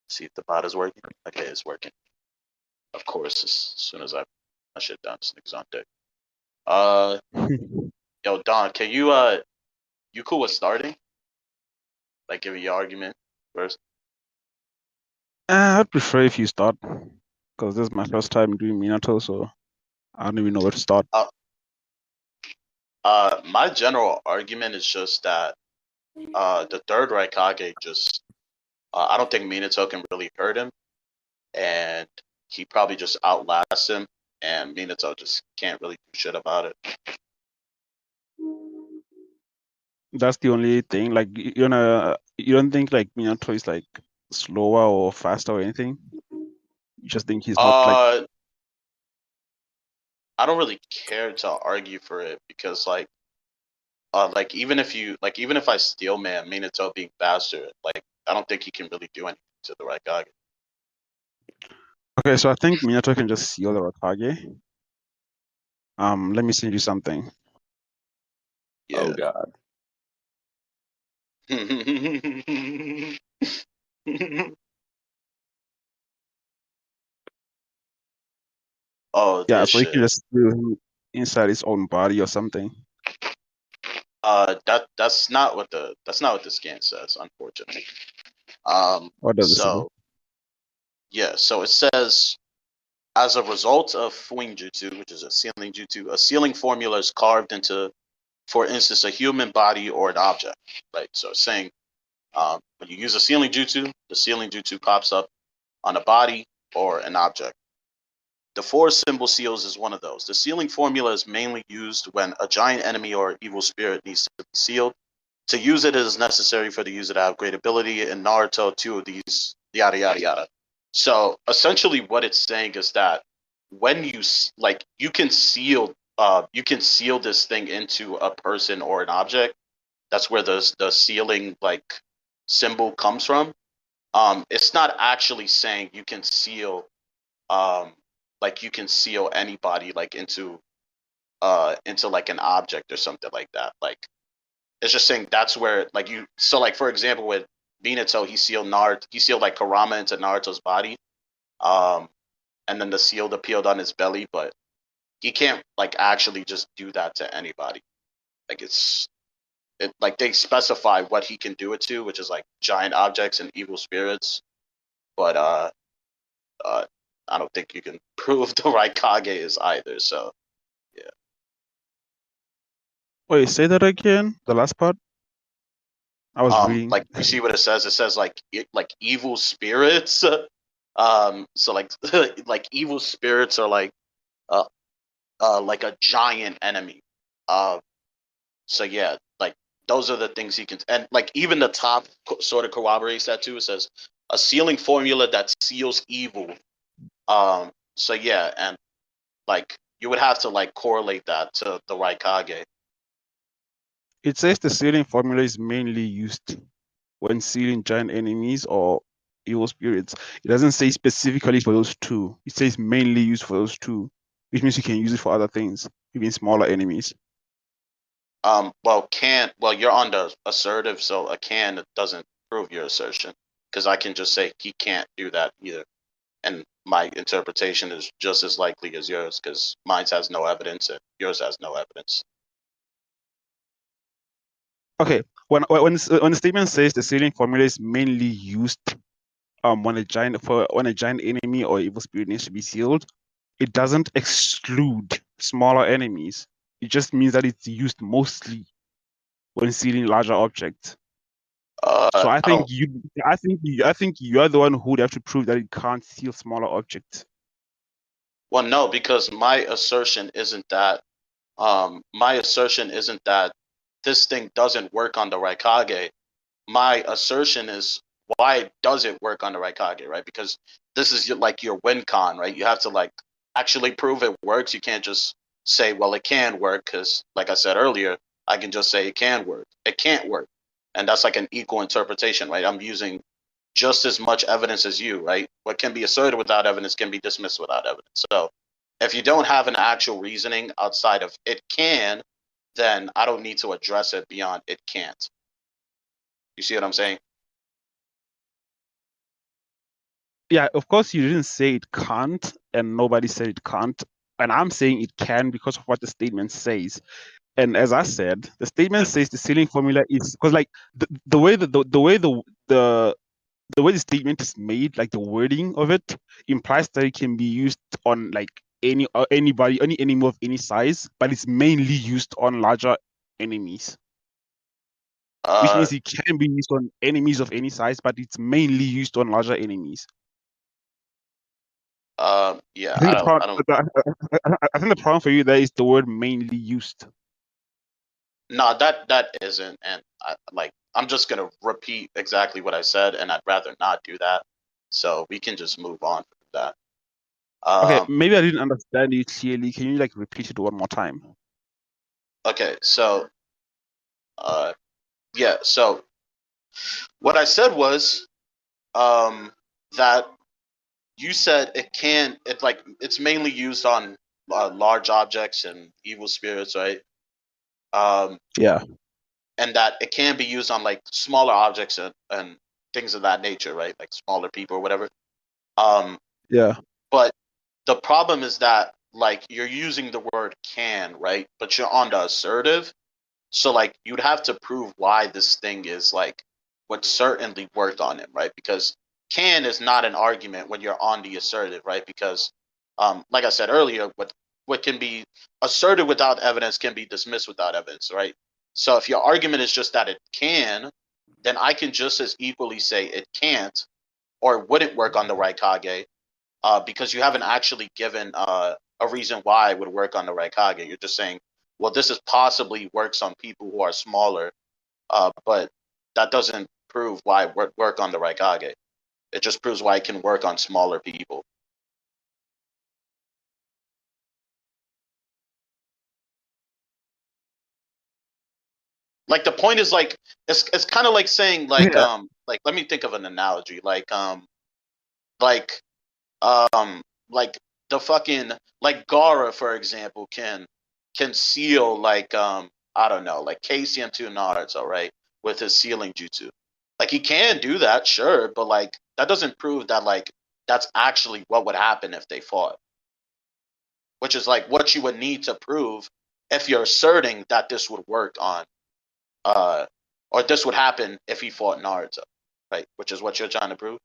See if the bot is working. Okay, it's working. Of course, as soon as I flush it down, this nigga's on deck. Uh, yo, Don, can you cool with starting? Like, give me your argument first. I'd prefer if you start, because this is my first time doing Minato, so I don't even know where to start. Uh, my general argument is just that the third Raikage just I don't think Minato can really hurt him, and he probably just outlasts him, and Minato just can't really do shit about it. That's the only thing. Like you don't think like Minato is like slower or faster or anything. You just think he's not like. Uh, I don't really care to argue for it because like even if I steel man Minato being faster, like I don't think he can really do anything to the Raikage. Okay, so I think Minato can just seal the Raikage. Let me send you something. Oh Yeah. God. Oh, Yeah, this so he can shit. just seal him inside his own body or something. That's not what the scan says, unfortunately. What does it say? So yeah, so it says as a result of Fuing Jutsu, which is a sealing jutsu, a sealing formula is carved into, for instance, a human body or an object. Right. So it's saying when you use a sealing jutsu, the sealing jutsu pops up on a body or an object. The four symbol seals is one of those. The sealing formula is mainly used when a giant enemy or evil spirit needs to be sealed. To use it is necessary for the user to have great ability. In Naruto, two of these, yada yada yada. So essentially, what it's saying is that when you can seal this thing into a person or an object. That's where the sealing like symbol comes from. It's not actually saying you can seal um like you can seal anybody like into like an object or something like that. Like it's just saying that's where like you so like for example with Minato he sealed like Kurama into Naruto's body. Um and then the seal appeared on his belly, but he can't like actually just do that to anybody. Like like they specify what he can do it to, which is like giant objects and evil spirits. But uh I don't think you can prove the Raikage is either. So yeah. Wait, say that again. The last part. I was Like reading. you see what it says? It says like evil spirits. So like like evil spirits are uh like a giant enemy. Uh, so yeah, like those are the things he can, and like even the top sort of corroborates that too. It says a sealing formula that seals evil. So yeah, and like you would have to like correlate that to the Raikage. It says the sealing formula is mainly used when sealing giant enemies or evil spirits. It doesn't say specifically for those two. It says mainly used for those two, which means you can use it for other things, even smaller enemies. Well you're on the assertive, so a can doesn't prove your assertion because I can just say he can't do that either, and my interpretation is just as likely as yours because mine has no evidence and yours has no evidence. Okay, when the statement says the sealing formula is mainly used when a giant enemy or evil spirit needs to be sealed, it doesn't exclude smaller enemies. It just means that it's used mostly when sealing larger objects. So I don't. I think you're the one who would have to prove that it can't seal smaller objects. Well, no, because my assertion isn't that. My assertion isn't that this thing doesn't work on the Raikage. My assertion is why does it work on the Raikage, right? Because this is like your win con, right? You have to like actually prove it works. You can't just say, well, it can work, because like I said earlier, I can just say it can work. It can't work, and that's like an equal interpretation, right? I'm using just as much evidence as you, right? What can be asserted without evidence can be dismissed without evidence. So if you don't have an actual reasoning outside of it can, then I don't need to address it beyond it can't. You see what I'm saying? Yeah, of course you didn't say it can't, and nobody said it can't. And I'm saying it can because of what the statement says. And as I said, the statement says the ceiling formula is because like the way the way the way the statement is made, like the wording of it, implies that it can be used on like anybody, any enemy of any size, but it's mainly used on larger enemies, which Uh, means it can be used on enemies of any size, but it's mainly used on larger enemies. yeah, I think the I don't. I think the problem for you there is the word mainly used. No, that isn't, and I'm just gonna repeat exactly what I said, and I'd rather not do that. So we can just move on from that. Okay, Um, maybe I didn't understand you clearly. Can you like repeat it one more time? okay, so uh, yeah, so what I said was that you said it's mainly used on large objects and evil spirits, right? Um, Yeah, and that it can be used on like smaller objects and things of that nature, right? Like smaller people or whatever. Um, yeah. but the problem is that like you're using the word can, right? But you're on the assertive. So like you'd have to prove why this thing is like would certainly work on him, right? Because can is not an argument when you're on the assertive, right? Because like I said earlier, what can be asserted without evidence can be dismissed without evidence, right? So if your argument is just that it can, then I can just as equally say it can't or wouldn't work on the Raikage, because you haven't actually given a reason why it would work on the Raikage. You're just saying, well, this is possibly works on people who are smaller, but that doesn't prove why it would work on the Raikage. It just proves why it can work on smaller people. Like the point is like it's kind of like saying Yeah. like let me think of an analogy like um like the fucking like Gara for example can seal like I don't know like Casey into Naruto right with his sealing jutsu. Like he can do that, sure, but like that doesn't prove that like that's actually what would happen if they fought, which is like what you would need to prove if you're asserting that this would work on uh or this would happen if he fought Naruto, right? Which is what you're trying to prove.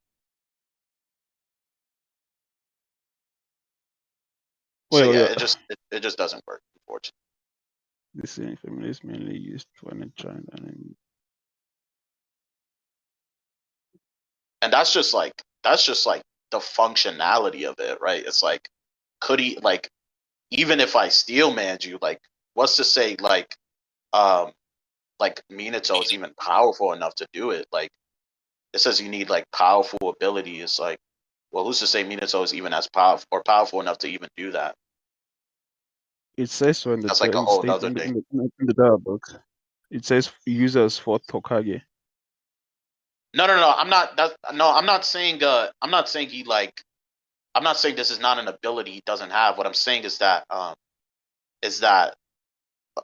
So Wait, yeah, wait, it wait. it just doesn't work, unfortunately. The ceiling formula is mainly used when a giant enemy. And that's just like the functionality of it, right? It's like could he like even if I steel manned you, like what's to say um like Minato is even powerful enough to do it? Like it says you need like powerful ability. It's like well, who's to say Minato is even as powerful enough to even do that? It says so in That's like a the whole state nother thing. in the dialogue. It says users for Tokage. No. I'm not saying he like I'm not saying this is not an ability he doesn't have. What I'm saying is that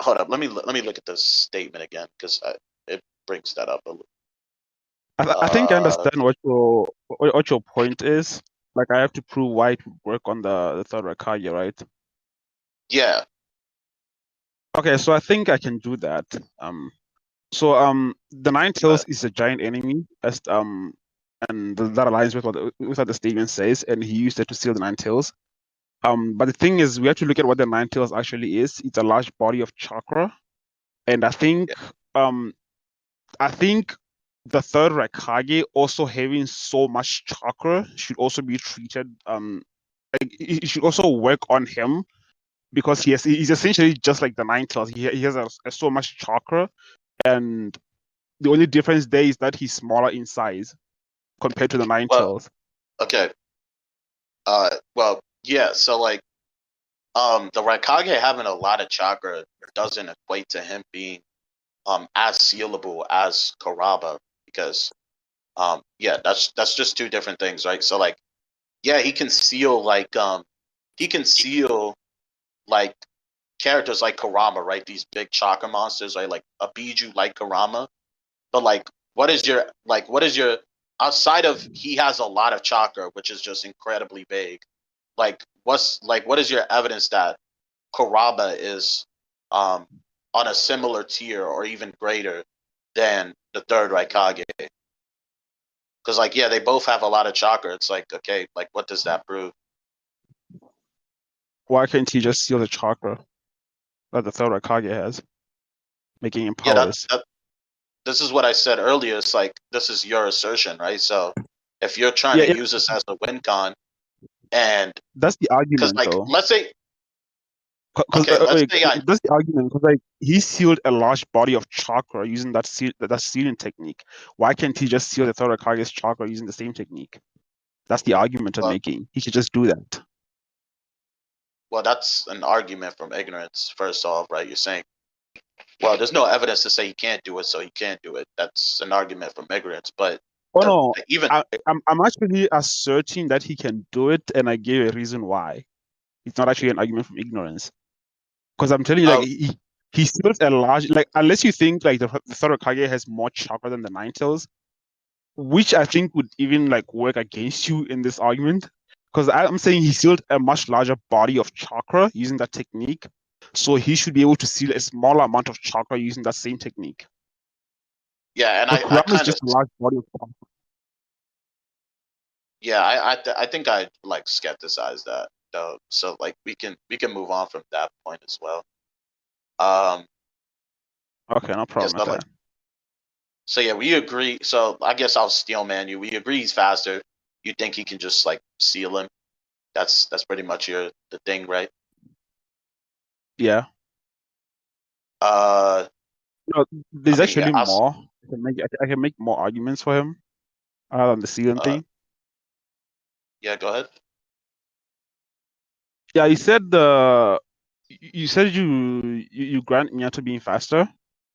hold up. Let me look at this statement again because it brings that up a little. I think I Uh, understand what your point is. Like I have to prove why it would work on the third Raikage, right? yeah, Okay, so I think I can do that. So the Nine uh, Tails is a giant enemy, as and that aligns with what the statement says, and he used it to seal the Nine Tails. But the thing is, we have to look at what the Nine Tails actually is. It's a large body of chakra, and yeah. um I think the third Raikage also having so much chakra should also be treated like it should also work on him because he's essentially just like the Nine Tails. He has so much chakra, and the only difference there is that he's smaller in size compared to the Nine Well, Tails. okay. Well, yeah. So like, the Raikage having a lot of chakra doesn't equate to him being as sealable as Karaba because yeah, that's just two different things, right? So like, yeah, he can seal like characters like Karama, right? These big chakra monsters, right? Like a Biju like Karama. But like, what is your outside of he has a lot of chakra, which is just incredibly vague. What is your evidence that Kuraba is on a similar tier or even greater than the third Raikage? Because yeah, they both have a lot of chakra. It's like, okay, like what does that prove? Why can't he just seal the chakra that the third Raikage has, making him Yeah, powerless? this is what I said earlier. It's like this is your assertion, right? So if you're trying Yeah, to yeah, use this as a win con, and that's the because argument like though. let's say, Because okay, let's wait, say I that's the argument. Because like he sealed a large body of chakra using that sealing technique. Why can't he just seal the third Hokage's chakra using the same technique? That's the argument I'm well, making. He should just do that. well, that's an argument from ignorance. First off, right? You're saying, well, there's no evidence to say he can't do it, so he can't do it. That's an argument from ignorance. But Oh the no, even I'm actually asserting that he can do it, and I gave a reason why. It's not actually an argument from ignorance. Because I'm telling you, like uh, he seals a large, like unless you think like the third Hokage has more chakra than the Nine Tails, which I think would even like work against you in this argument. Because I'm saying he sealed a much larger body of chakra using that technique. So he should be able to seal a smaller amount of chakra using that same technique. yeah, and Because I Kurama is kind of just a large body of chakra. yeah, I think I like skepticize that though. So like we can move on from that point as well. Um, Okay, no yeah, problem with so like that. so yeah, we agree. So I guess I'll steel man you. We agree he's faster. You think he can just like seal him? That's pretty much the thing, right? Yeah. Uh, No, I there's mean, yeah, actually more. I can make more arguments for him other than the sealing uh, thing. yeah, go ahead. Yeah, you said you grant Miyato being faster.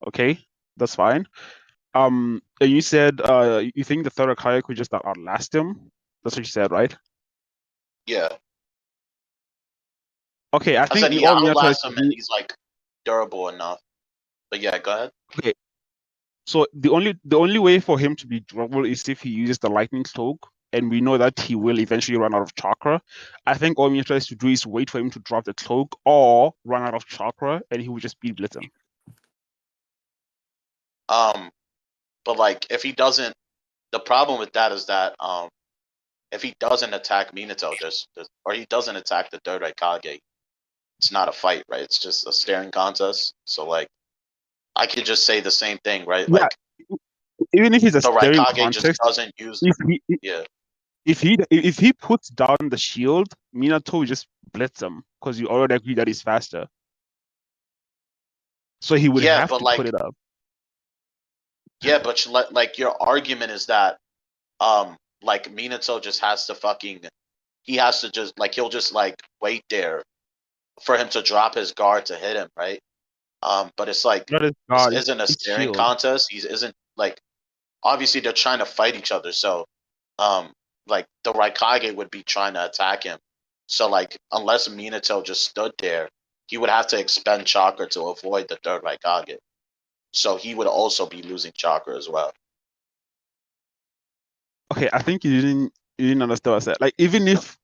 Okay, that's fine. And you said you think the third Hokage could just outlast him. That's what you said, right? Yeah, Okay, I I think said he all Miyato has outlasts to him and do. he's like durable enough. But yeah, go ahead. Okay, so the only way for him to be durable is if he uses the lightning cloak, and we know that he will eventually run out of chakra. I think all Miyato has to do is wait for him to drop the cloak or run out of chakra, and he will just beat Blitzen. Um, but like if he doesn't, the problem with that is that if he doesn't attack Minato, or he doesn't attack the third Raikage, it's not a fight, right? It's just a staring contest. So like I could just say the same thing, right? Yeah, Like even if it's a the staring Raikage just contest, doesn't use. if he Yeah, if he puts down the shield, Minato will just blitz him because you already agree that he's faster. So he would yeah, have but to put like it up. yeah, but like your argument is that like Minato just has to fucking he has to just like he'll just like wait there for him to drop his guard to hit him, right? But it's like Not his this god, isn't a his staring shield. contest. He isn't like obviously they're trying to fight each other. So um like the Raikage would be trying to attack him. So like unless Minato just stood there, he would have to expend chakra to avoid the third Raikage. So he would also be losing chakra as well. Okay, I think you didn't understand what I said. Like even if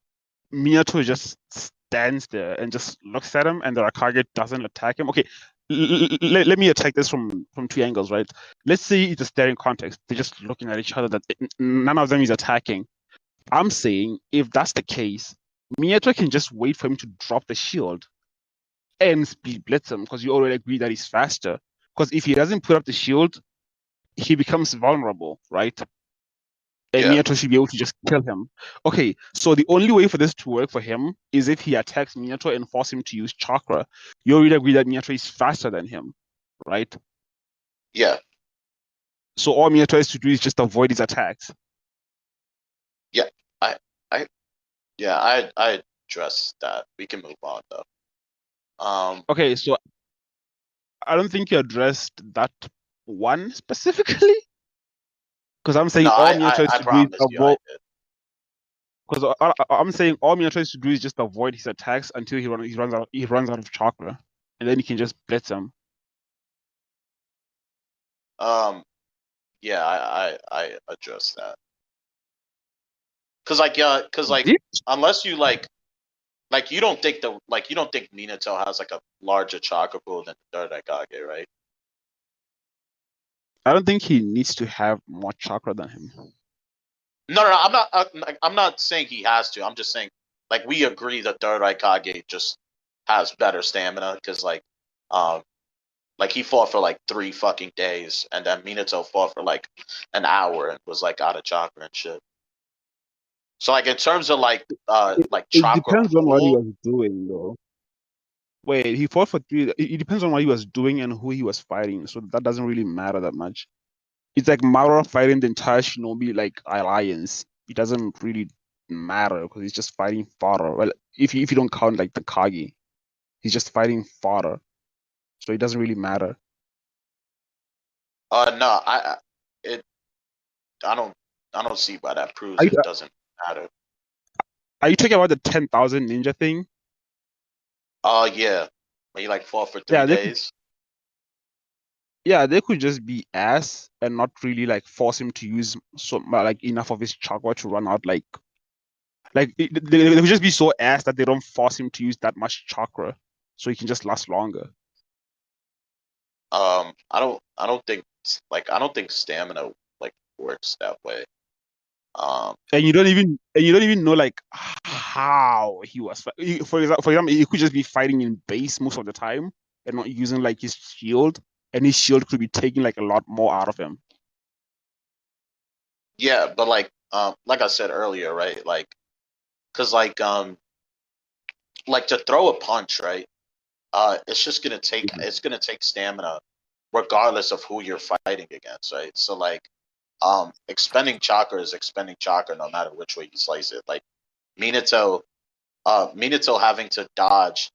Minato just stands there and just looks at him and the Raikage doesn't attack him. Okay, let me attack this from two angles, right? Let's say it's a staring context. They're just looking at each other that none of them is attacking. I'm saying if that's the case, Miyato can just wait for him to drop the shield and speed blitz him because you already agree that he's faster. Because if he doesn't put up the shield, he becomes vulnerable, right? And Yeah, Minato should be able to just kill him. Okay, so the only way for this to work for him is if he attacks Minato and force him to use chakra. You already agree that Minato is faster than him, right? yeah, So all Minato has to do is just avoid his attacks. yeah. I I yeah, I address that. We can move on though. Okay, so I don't think you addressed that one specifically. Because I'm No, saying all Mia tries I to do is promise you I avoid. did. Because I'm saying all Mia tries to do is just avoid his attacks until he runs out of chakra, and then he can just blitz him. Um, yeah, I addressed that. Cause like unless you like you don't think Minato has like a larger chakra pool than the third Hokage, right? I don't think he needs to have more chakra than him. No, I'm not saying he has to. I'm just saying like we agree the third Hokage just has better stamina because like he fought for like 3 fucking days, and then Minato fought for like an hour and was like out of chakra and shit. So like in terms of like It chakra depends on what he pool, was doing, though. Wait, he fought for 3. It depends on what he was doing and who he was fighting, so that doesn't really matter that much. It's like Madara fighting the entire Shinobi like alliance. It doesn't really matter because he's just fighting fodder. Well, if you don't count like the Kage, he's just fighting fodder, so it doesn't really matter. no, it I don't I don't see why that proves Are you, it doesn't matter. are you talking about the 10,000 ninja thing? Yeah, he like fought for three Yeah, they could, days. yeah, they could just be ass and not really like force him to use like enough of his chakra to run out. They would just be so ass that they don't force him to use that much chakra, so he can just last longer. I don't think stamina like works that way. Um, And you don't even know like how he was. For example, he could just be fighting in base most of the time and not using like his shield, and his shield could be taking like a lot more out of him. yeah, but like I said earlier, right? Cause like to throw a punch, right? It's gonna take stamina, regardless of who you're fighting against, right? So expending chakra is expending chakra no matter which way you slice it. Like Minato, Minato having to dodge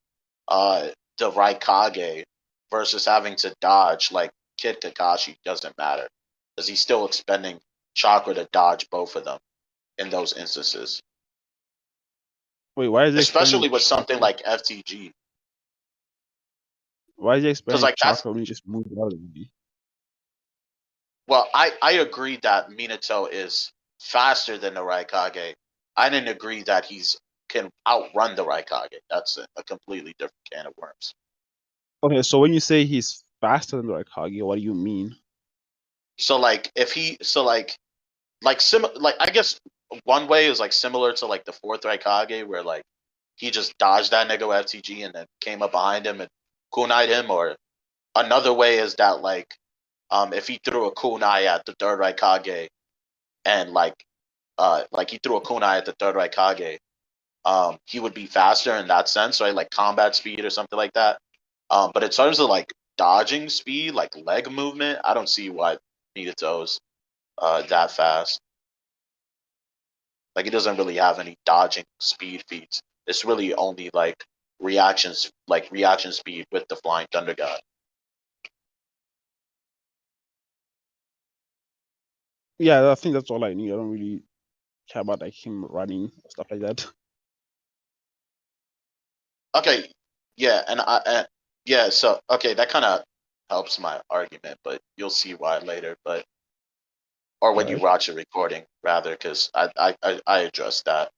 uh the Raikage versus having to dodge like Kid Kakashi doesn't matter because he's still expending chakra to dodge both of them in those instances. Wait, why is he expanding Especially with something chakra? like FTG, Why is he because expanding like that's chakra when he just moved out of the well, I agree that Minato is faster than the Raikage. I didn't agree that he's can outrun the Raikage. That's a completely different can of worms. Okay, so when you say he's faster than the Raikage, what do you mean? So like if he so like I guess one way is like similar to like the fourth Raikage where like he just dodged that nigga with FTG and then came up behind him and kunai'd him, or another way is that if he threw a kunai at the third Raikage and like he threw a kunai at the third Raikage, he would be faster in that sense, right? Like combat speed or something like that. But in terms of like dodging speed, like leg movement, I don't see why Nidato's that fast. Like he doesn't really have any dodging speed feats. It's really only like reaction speed with the Flying Thunder God. Yeah, I think that's all I need. I don't really care about like him running or stuff like that. Okay, yeah, yeah, so okay, that kind of helps my argument, but you'll see why later. But or All when you right. watch a recording, rather, because I addressed that.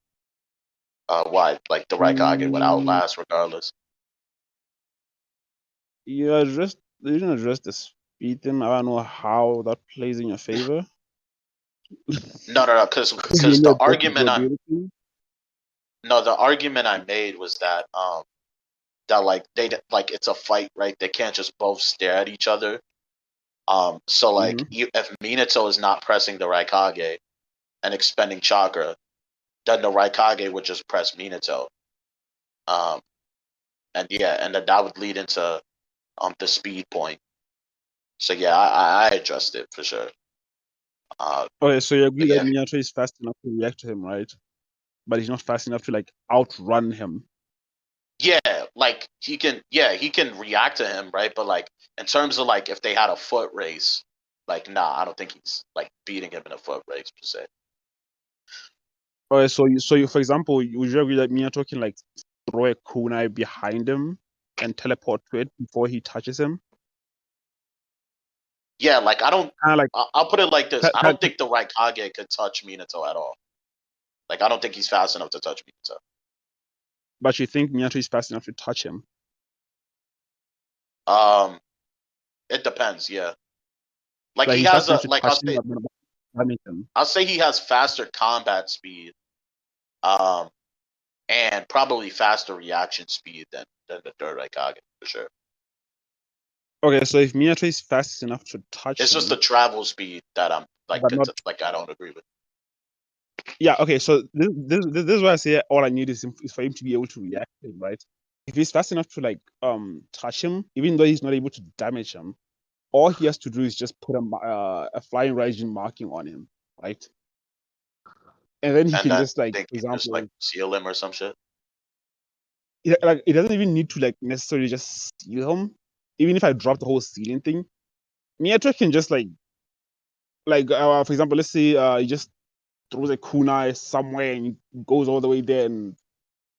Why like the Raikage would Mm, outlast regardless. you didn't address the speed thing. I don't know how that plays in your favor. No, Because you because only the addressed the argument I'm durability. no the argument I made was that like like it's a fight, right? They can't just both stare at each other. So like Mm-hmm. if Minato is not pressing the Raikage and expending chakra, then the Raikage would just press Minato. Um, and yeah, and then that would lead into the speed point. So yeah, I addressed it for sure. Okay, so you agree But that yeah, Minato is fast enough to react to him, right? But he's not fast enough to like outrun him. yeah, like he can react to him, right? But like in terms of like if they had a foot race, like nah, I don't think he's like beating him in a foot race per se. Okay, for example, would you agree that Minato can like throw a kunai behind him and teleport to it before he touches him? Yeah, like I don't. Kind of like I'll put it like this: I kind don't think the Raikage could touch Minato at all. Like I don't think he's fast enough to touch Minato. But you think Minato is fast enough to touch him? Um, it depends. Yeah, like Like he he's has fast a enough to like touch him, but not damage him. I'll say he has faster combat speed. Um, and probably faster reaction speed than the third Raikage for sure. Okay, so if Minato is fast enough to touch It's just the him, travel speed that I'm but not like I don't agree with. yeah, okay, so this is why I say all I need is for him to be able to react to him, right? If he's fast enough to like touch him, even though he's not able to damage him, all he has to do is just put a flying Raijin marking on him, right? And then he And can then just like, think for you just like example, seal him or some shit. like it doesn't even need to like necessarily just seal him. Even if I drop the whole sealing thing, Miyato can just for example, let's say he just throws a kunai somewhere and he goes all the way there, and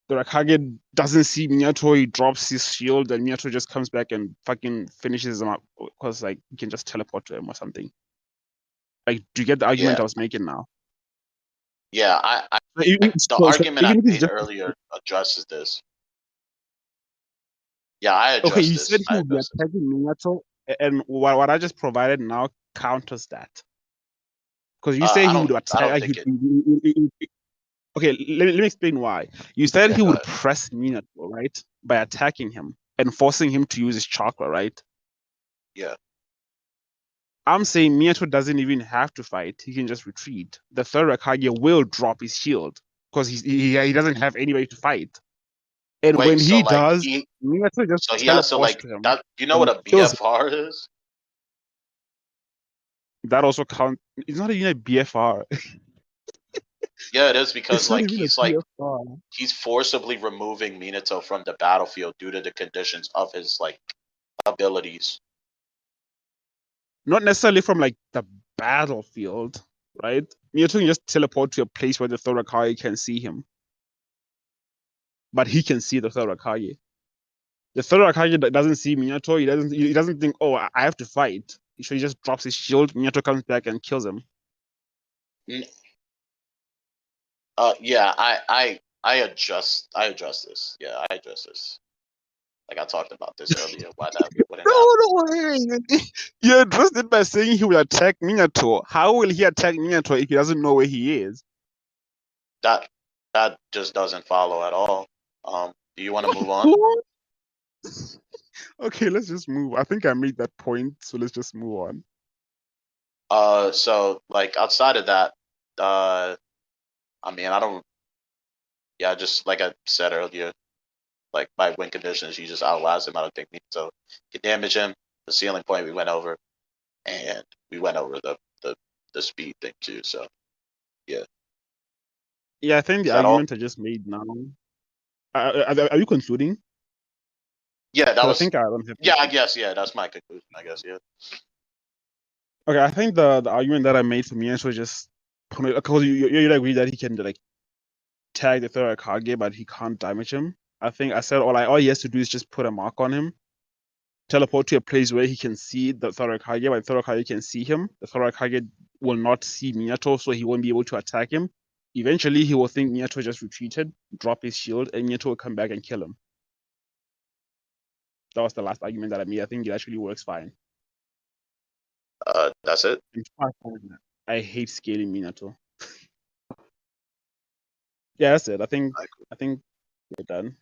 the Rakage doesn't see Minato, he drops his shield, and Minato just comes back and fucking finishes him up because like he can just teleport to him or something. Like, do you get the argument Yeah, I was making now? yeah. So even, The so argument I even if it's made just earlier addresses this. Yeah, I okay, address you said this. he I would be address this. attacking Minato, and what I just provided now counters that because you say he would I attack. don't Like, think it. okay, let me explain why. You said Yeah, he go would ahead. press Minato, right, by attacking him and forcing him to use his chakra, right? Yeah. I'm saying Miyato doesn't even have to fight. He can just retreat. The third Raikage will drop his shield because he doesn't have anybody to fight. And Wait. when So he like does, Miyato just so he has to teleports like to him that. You know what and a kills him. BFR is? That also counts. It's not even a BFR. Yeah, it is because It's not like even a BFR. he's forcibly removing Minato from the battlefield due to the conditions of his like abilities. Not necessarily from like the battlefield, right? Miyato can just teleport to a place where the third Raikage can see him, but he can see the third Raikage. The third Raikage doesn't see Minato. He doesn't think, oh, I have to fight. He just drops his shield. Minato comes back and kills him. N- yeah, I adjust this. Yeah, I adjust this. Like I talked about this earlier. Why that wouldn't happen? No, way. You addressed it by saying he will attack Minato. How will he attack Minato if he doesn't know where he is? That that just doesn't follow at all. Do you want to move on? Okay, let's just move. I think I made that point, so let's just move on. So like outside of that, I mean, I don't. Yeah, just like I said earlier, like by win conditions, you just outlast him. I don't think so. Can damage him. The ceiling point we went over, and we went over the speed thing too. So yeah, Yeah, I think the is that all? argument I just made now. Are you concluding? Yeah, that Because I was. think I don't have. Yeah, I guess. Yeah, that's my conclusion. I guess. Yeah. Okay, I think the argument that I made for Minato was just because you agree that he can like tag the third Kage, but he can't damage him. I think I said all he has to do is just put a mark on him, teleport to a place where he can see the third Kage, but the third Kage can see him. The third Kage will not see Minato, so he won't be able to attack him. Eventually, he will think Minato just retreated, drop his shield, and Minato will come back and kill him. That was the last argument that I made. I think it actually works fine. That's it. In fact, I hate scaling Minato. Yeah, that's it. I think we're done.